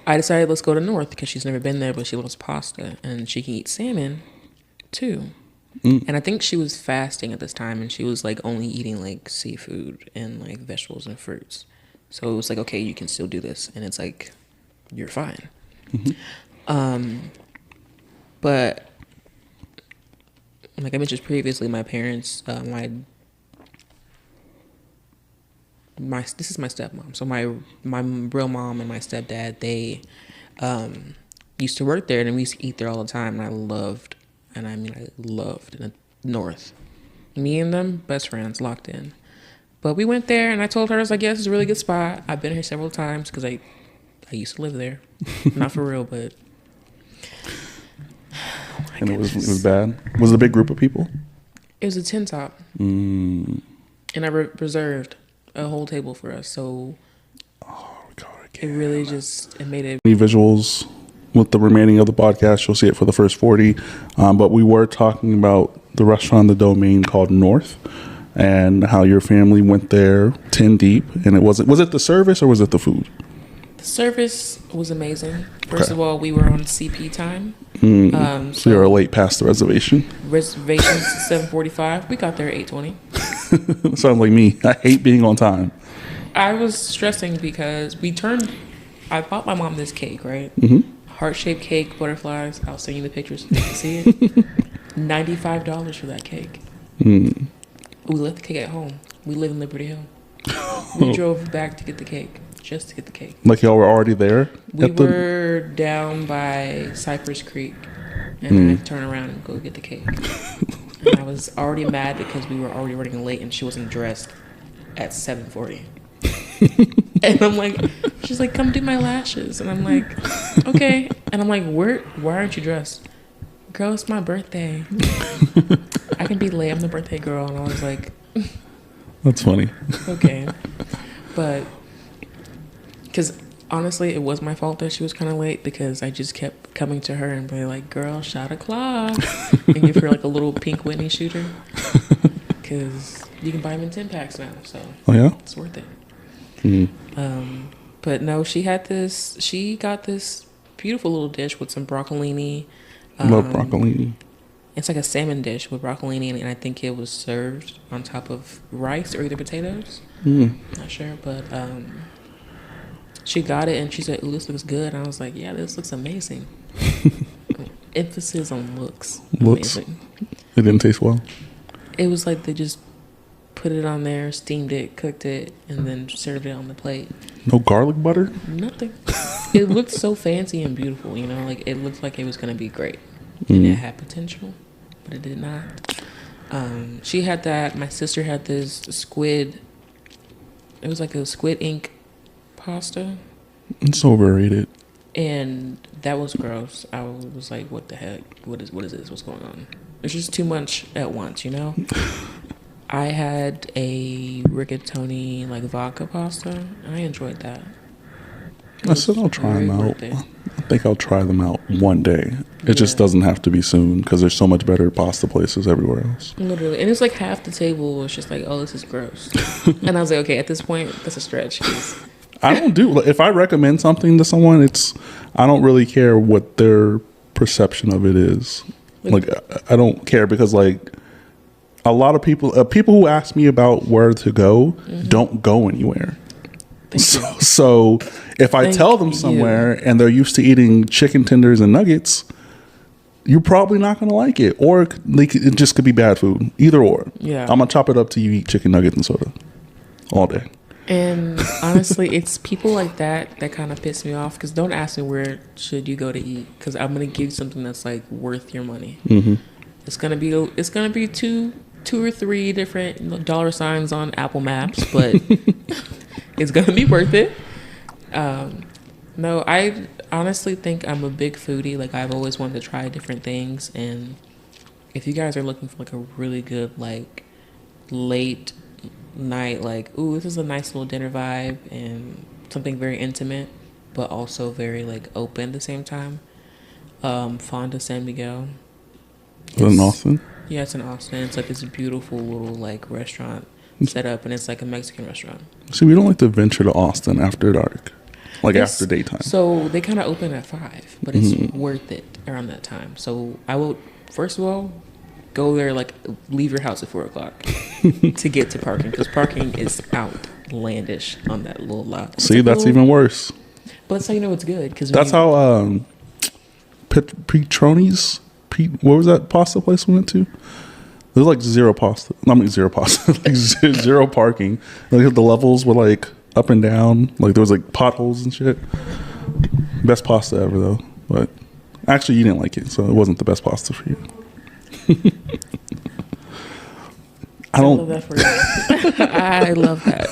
I decided let's go to North because she's never been there, but she loves pasta and she can eat salmon too. And I think she was fasting at this time, and she was like only eating like seafood and like vegetables and fruits. So it was like, okay, you can still do this, and it's like you're fine. But like I mentioned previously, my parents, this is my stepmom. So my real mom and my stepdad, they used to work there, and we used to eat there all the time, and I loved the North. Me and them, best friends, locked in. But we went there, and I told her, I was like, yeah, this is a really good spot. I've been here several times because I used to live there. Not for real, but... And it was bad. Was it a big group of people? It was a 10 top. And I reserved a whole table for us. So it really it made it... Any visuals with the remaining of the podcast, you'll see it for the first 40. But we were talking about the restaurant, the Domain, called North, and how your family went there 10 deep. And it was it the service or was it the food? The service was amazing. First of all, we were on CP time. So you're late past the reservation. Reservations 7:45. We got there at 8:20. Sounds like me. I hate being on time. I was stressing because I bought my mom this cake, right? Heart-shaped cake, butterflies. I'll send you the pictures so you can see it. $95 for that cake. We left the cake at home. We live in Liberty Hill. We drove back to get the cake, just to get the cake. Like y'all were already there? We were down by Cypress Creek, and I turned around and go get the cake. And I was already mad because we were already running late, and she wasn't dressed at 7:40. And I'm like, she's like, come do my lashes. And I'm like, okay. And I'm like, why aren't you dressed? Girl, it's my birthday. I can be late. I'm the birthday girl. And I was like, that's funny. Okay. But because honestly, it was my fault that she was kind of late because I just kept coming to her and being like, girl, shot o'clock. And give her like a little pink Whitney shooter. Because you can buy them in 10 packs now. So it's worth it. But no, she got this beautiful little dish with some broccolini. Love broccolini. It's like a salmon dish with broccolini, and I think it was served on top of rice or either potatoes. Not sure, but she got it and she said, ooh, this looks good. And I was like, yeah, this looks amazing. Emphasis on looks. Amazing. It didn't taste well? It was like they just put it on there, steamed it, cooked it, and then served it on the plate. No garlic butter? Nothing. It looked so fancy and beautiful, like it looked like it was going to be great. And it had potential, but it did not. She had that. My sister had this squid. It was like a squid ink pasta. It's overrated. And that was gross. I was like, what the heck? What is this? What's going on? It's just too much at once, I had a rigatoni, like vodka pasta. I enjoyed that. I said I'll try them out. I think I'll try them out one day. It just doesn't have to be soon because there's so much better pasta places everywhere else. Literally. And it's like half the table was just like, oh, this is gross. And I was like, okay, at this point, that's a stretch. I don't if I recommend something to someone, I don't really care what their perception of it is. Like I don't care because like a lot of people who ask me about where to go don't go anywhere. So if I tell them somewhere and they're used to eating chicken tenders and nuggets, you're probably not going to like it. Or it just could be bad food. Either or. Yeah. I'm going to chop it up to you eat chicken nuggets and soda all day. And honestly, it's people like that kind of piss me off. Because don't ask me where should you go to eat. Because I'm going to give you something that's like worth your money. Mm-hmm. It's gonna be two or three different dollar signs on Apple Maps, but it's gonna be worth it. No, I honestly think I'm a big foodie. Like, I've always wanted to try different things, and if you guys are looking for like a really good like late night, like, ooh, this is a nice little dinner vibe and something very intimate, but also very like open at the same time. Fonda San Miguel. Is it in Austin? Yeah, it's in Austin. It's like this beautiful little like restaurant set up, and it's like a Mexican restaurant. See, we don't like to venture to Austin after dark, like after daytime. So they kind of open at 5, but it's worth it around that time. So I will, first of all, go there, like leave your house at 4:00 to get to parking, because parking is outlandish on that little lot. It's See, like that's even worse. But that's how you know it's good. Cause That's how Petroni's. What was that pasta place we went to? There's like zero pasta. I mean, zero pasta. Like zero parking. Like the levels were like up and down. Like there was like potholes and shit. Best pasta ever though. But actually, you didn't like it, so it wasn't the best pasta for you. I love that for you. I love that.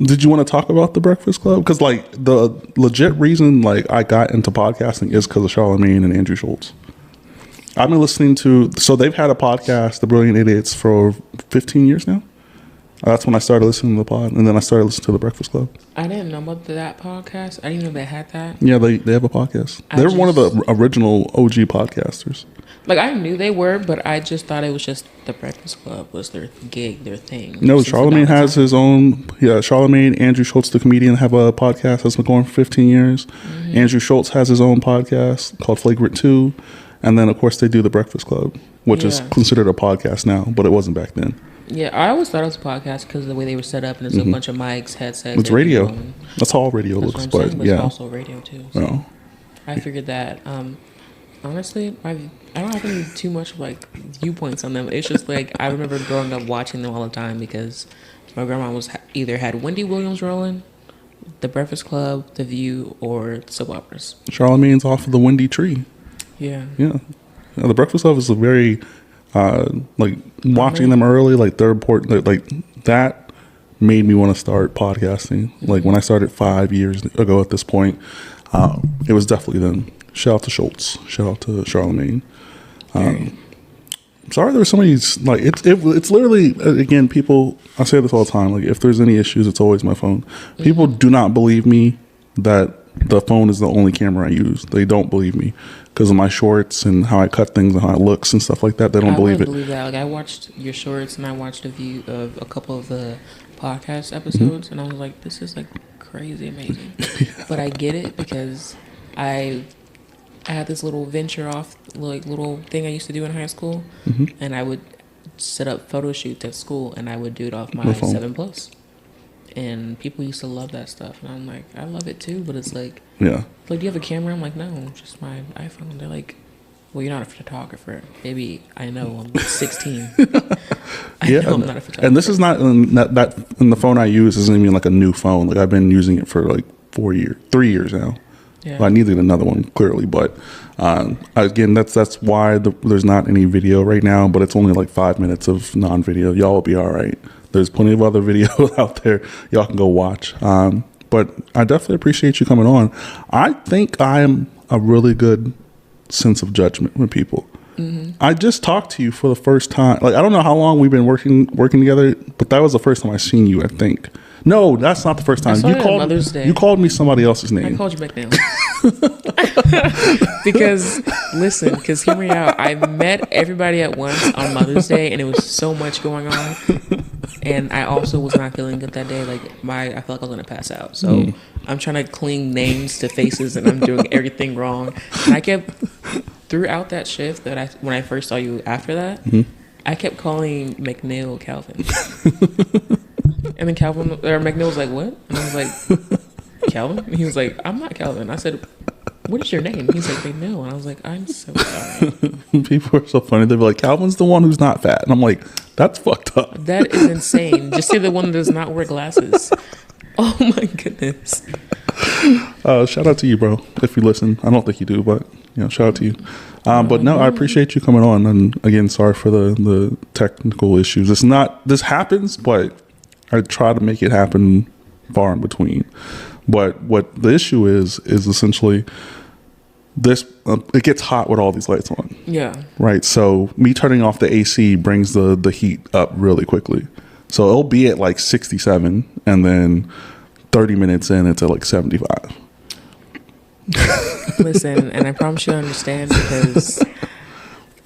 Did you want to talk about the Breakfast Club? Because like the legit reason like I got into podcasting is because of Charlamagne and Andrew Schultz. I've been listening to, so they've had a podcast, The Brilliant Idiots, for 15 years now. That's when I started listening to the pod, and then I started listening to the Breakfast Club. I didn't know about that podcast. I didn't know they had that. Yeah, they have a podcast. They're one of the original OG podcasters. Like, I knew they were, but I just thought it was just the Breakfast Club was their gig, their thing. No, Charlamagne has his own. Yeah, Charlamagne, Andrew Schultz, the comedian, have a podcast that's been going for 15 years. Mm-hmm. Andrew Schultz has his own podcast called Flagrant 2. And then, of course, they do the Breakfast Club, which is considered a podcast now, but it wasn't back then. Yeah, I always thought it was a podcast because of the way they were set up, and it's a bunch of mics, headsets. It's radio. That's how all radio looks, but yeah. It's also radio, too. So oh. I figured that. Honestly, I don't have any too much like viewpoints on them. It's just like I remember growing up watching them all the time because my grandma was either had Wendy Williams rolling, The Breakfast Club, The View, or the soap operas. Charlamagne's off of the Windy Tree. Yeah. Yeah. The Breakfast Club is a very, like, watching them early, like, they're important. Like, that made me want to start podcasting. Like, when I started 5 years ago at this point, it was definitely them. Shout out to Schultz. Shout out to Charlamagne. I'm sorry there were so many, like, it's literally, again, people, I say this all the time, like, if there's any issues, it's always my phone. People do not believe me that the phone is the only camera I use. They don't believe me because of my shorts and how I cut things and how it looks and stuff like that. They don't believe it. I believe that. Like, I watched your shorts and I watched a couple of the podcast episodes, and I was like, this is like crazy amazing. Yeah. But I get it because I had this little venture off, like little thing I used to do in high school, and I would set up photo shoots at school, and I would do it off my 7 Plus. And people used to love that stuff, and I'm like, I love it too, but it's like, yeah, like, do you have a camera? I'm like, no, just my iPhone. They're like, well, you're not a photographer. Maybe I know, I'm 16. I know I'm not a photographer. And this is not and the phone I use isn't even like a new phone. Like, I've been using it for like 3 years now. Yeah. Well, I needed another one clearly, but again, that's why there's not any video right now. But it's only like 5 minutes of non-video. Y'all will be all right. There's plenty of other videos out there y'all can go watch. But I definitely appreciate you coming on. I think I am a really good sense of judgment with people. Mm-hmm. I just talked to you for the first time. Like, I don't know how long we've been working together, but that was the first time I seen you, I think. No, that's not the first time. You called me somebody else's name. I called you McNeil. Because hear me out. I met everybody at once on Mother's Day, and it was so much going on. And I also was not feeling good that day. Like, I felt like I was gonna pass out. So I'm trying to cling names to faces, and I'm doing everything wrong. And I kept throughout that shift when I first saw you after that, I kept calling McNeil Calvin. And then McNeil was like, what? And I was like, Calvin? And he was like, I'm not Calvin. I said, what is your name? He's like, they know. And I was like, I'm so sorry. People are so funny. They'll be like, Calvin's the one who's not fat. And I'm like, that's fucked up. That is insane. Just say the one that does not wear glasses. Oh my goodness. Shout out to you, bro. If you listen. I don't think you do, but shout out to you. But no, I appreciate you coming on. And again, sorry for the technical issues. This happens, but I try to make it happen far in between. But what the issue is essentially this, it gets hot with all these lights on. Yeah. Right. So me turning off the AC brings the heat up really quickly. So it'll be at like 67 and then 30 minutes in, it's at like 75. Listen, and I promise you understand because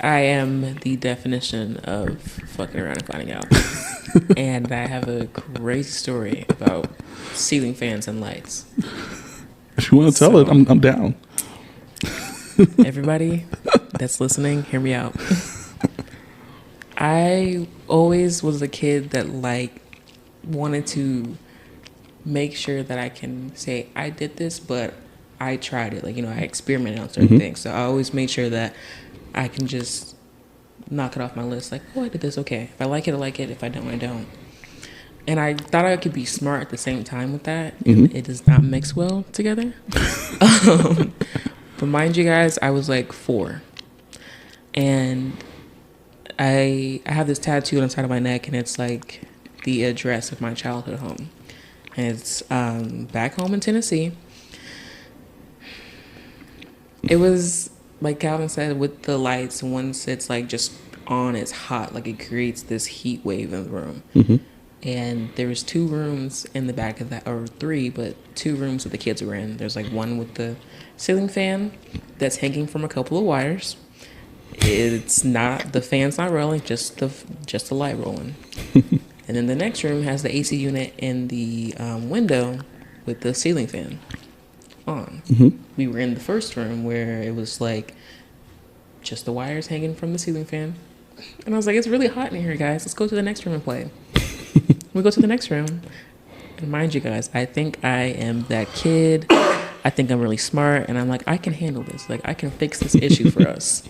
I am the definition of fucking around and finding out. And I have a crazy story about ceiling fans and lights. If you want to tell it, I'm down. Everybody that's listening, hear me out. I always was a kid that wanted to make sure that I can say I did this, but I tried it. I experimented on certain things. So I always made sure that I can just knock it off my list. Like, oh, I did this. Okay. If I like it, I like it. If I don't, I don't. And I thought I could be smart at the same time with that. And it does not mix well together. But mind you guys, I was like 4. And I have this tattoo on the side of my neck, and it's like the address of my childhood home. And it's back home in Tennessee. It was, like Calvin said, with the lights, once it's like just on, it's hot. Like it creates this heat wave in the room. And there was 2 rooms in the back of that, or 3, but 2 rooms that the kids were in. There's like one with the ceiling fan that's hanging from a couple of wires. It's not, the fan's not rolling, just the light rolling. And then the next room has the AC unit in the window with the ceiling fan on. We were in the first room where it was like just the wires hanging from the ceiling fan. And I was like, it's really hot in here, guys. Let's go to the next room and play. We go to the next room. And mind you guys, I think I am that kid. I think I'm really smart. And I'm like, I can handle this. Like, I can fix this issue for us.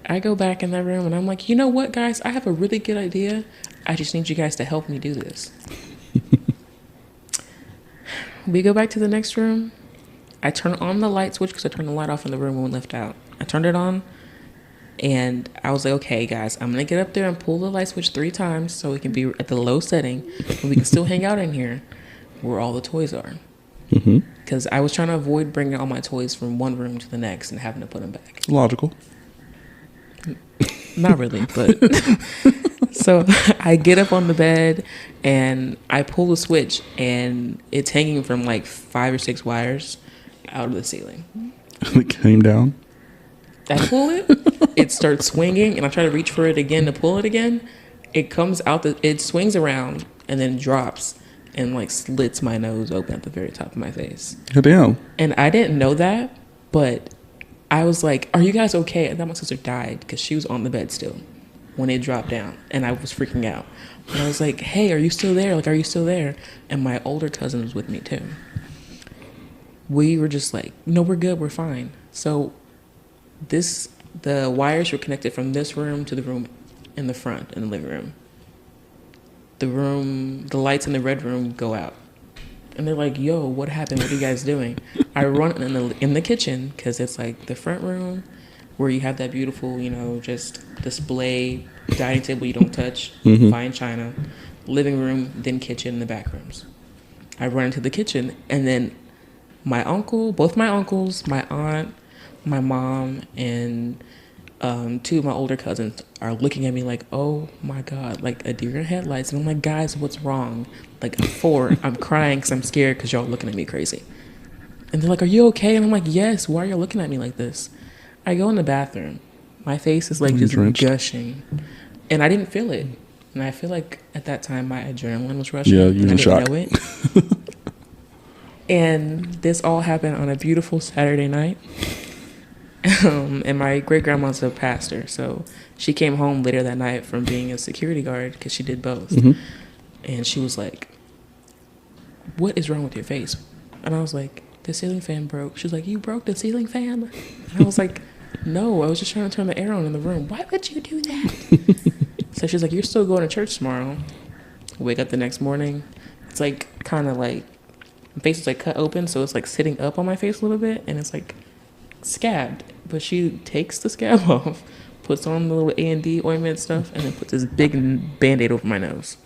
I go back in that room and I'm like, you know what, guys? I have a really good idea. I just need you guys to help me do this. We go back to the next room. I turn on the light switch because I turned the light off in the room when we left out. I turned it on. And I was like, okay, guys, I'm going to get up there and pull the light switch 3 times so it can be at the low setting. And we can still hang out in here where all the toys are. Because I was trying to avoid bringing all my toys from one room to the next and having to put them back. Logical. Not really, but... So I get up on the bed and I pull the switch and it's hanging from like 5 or 6 wires out of the ceiling. It came down. I pull it, it starts swinging, and I try to reach for it again to pull it again. It comes out, it swings around and then drops and like slits my nose open at the very top of my face. Damn. And I didn't know that, but I was like, are you guys okay? I thought my sister died because she was on the bed still when it dropped down, and I was freaking out. And I was like, hey, are you still there? Like, are you still there? And my older cousin was with me too. We were just like, no, we're good, we're fine. So the wires were connected from this room to the room in the front, in the living room. The lights in the red room go out. And they're like, yo, what happened? What are you guys doing? I run in the kitchen, because it's like the front room where you have that beautiful, just display dining table you don't touch, fine china, living room, then kitchen, the back rooms. I run into the kitchen, and then both my uncles, my aunt, my mom, and 2 of my older cousins are looking at me like, oh my God, like a deer in headlights. And I'm like, guys, what's wrong? Like, I'm 4, I'm crying because I'm scared because y'all looking at me crazy. And they're like, are you okay? And I'm like, yes, why are you looking at me like this? I go in the bathroom. My face is like just gushing. And I didn't feel it. And I feel like at that time my adrenaline was rushing. Yeah, you were in shock. Know it. And this all happened on a beautiful Saturday night. And my great grandma's a pastor, so she came home later that night from being a security guard because she did both. And she was like, what is wrong with your face? And I was like, the ceiling fan broke. She was like, you broke the ceiling fan? And I was like, no, I was just trying to turn the air on in the room. Why would you do that? So she's like, you're still going to church tomorrow. Wake up the next morning. It's like kind of like, my face is like cut open, so it's like sitting up on my face a little bit, and it's like scabbed. But she takes the scab off, puts on the little A&D ointment stuff, and then puts this big Band-Aid over my nose.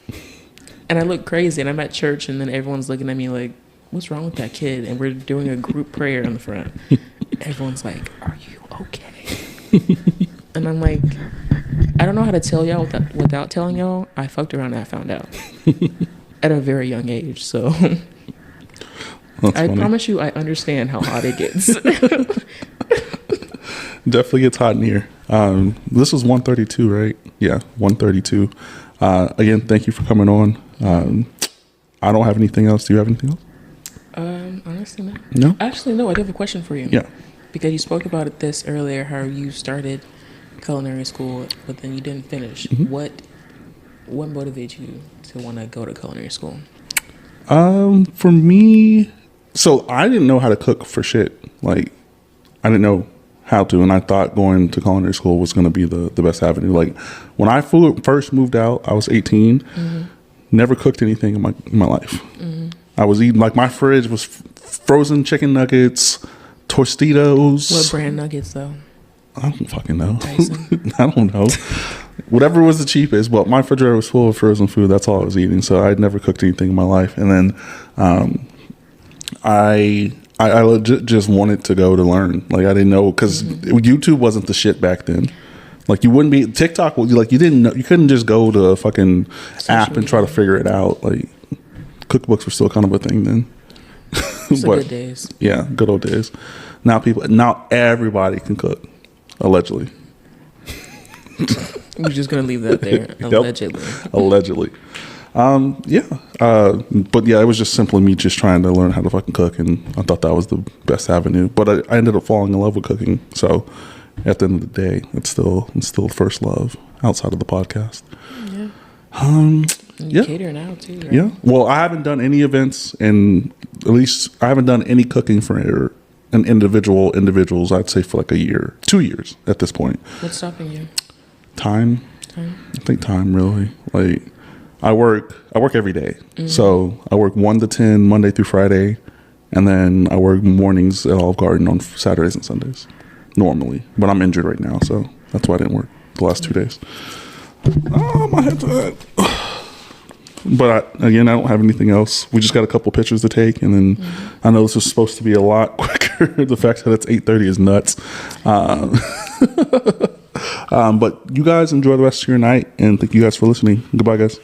And I look crazy, and I'm at church, and then everyone's looking at me like, what's wrong with that kid? And we're doing a group prayer in the front. Everyone's like, are you okay? And I'm like, I don't know how to tell y'all without telling y'all. I fucked around and I found out at a very young age. So I promise you, I understand how hot it gets. Definitely gets hot in here. This was 132, right? Yeah, 132. Again, thank you for coming on. I don't have anything else. Do you have anything else? Honestly, no. No? Actually, no. I do have a question for you. Yeah. Because you spoke about this earlier, how you started culinary school, but then you didn't finish. Mm-hmm. What motivated you to want to go to culinary school? For me, so I didn't know how to cook for shit. Like, I didn't know how to, and I thought going to culinary school was going to be the best avenue. Like, when I first moved out, I was 18. Mm-hmm. Never cooked anything in my life. Mm-hmm. I was eating, like, my fridge was frozen chicken nuggets, Tostitos. What brand nuggets, though? I don't fucking know. Tyson? I don't know. Whatever was the cheapest. But my refrigerator was full of frozen food. That's all I was eating. So I'd never cooked anything in my life. And then I legit just wanted to go to learn. Like, I didn't know, because YouTube wasn't the shit back then. Like, you wouldn't be, TikTok, like, you didn't know, you couldn't just go to a fucking app and try to figure it out. Like, cookbooks were still kind of a thing then. It's the good days. Yeah, good old days. Now everybody can cook, allegedly. We're just gonna leave that there. Allegedly. Allegedly. But yeah, it was just simply me just trying to learn how to fucking cook, and I thought that was the best avenue. But I ended up falling in love with cooking. So at the end of the day, it's still first love outside of the podcast. Yeah. You cater now too, right? Yeah. Well, I haven't done any events, and at least I haven't done any cooking for an individuals. I'd say for like 2 years at this point. What's stopping you? Time. I think time, really. Like, I work every day. Mm-hmm. So I work 1 to 10 Monday through Friday, and then I work mornings at Olive Garden on Saturdays and Sundays normally. But I'm injured right now, so that's why I didn't work the last 2 days. Oh, my head's hurt. But again, I don't have anything else. We just got a couple pictures to take, and then I know this was supposed to be a lot quicker. The fact that it's 8:30 is nuts. But you guys enjoy the rest of your night, and thank you guys for listening. Goodbye, guys.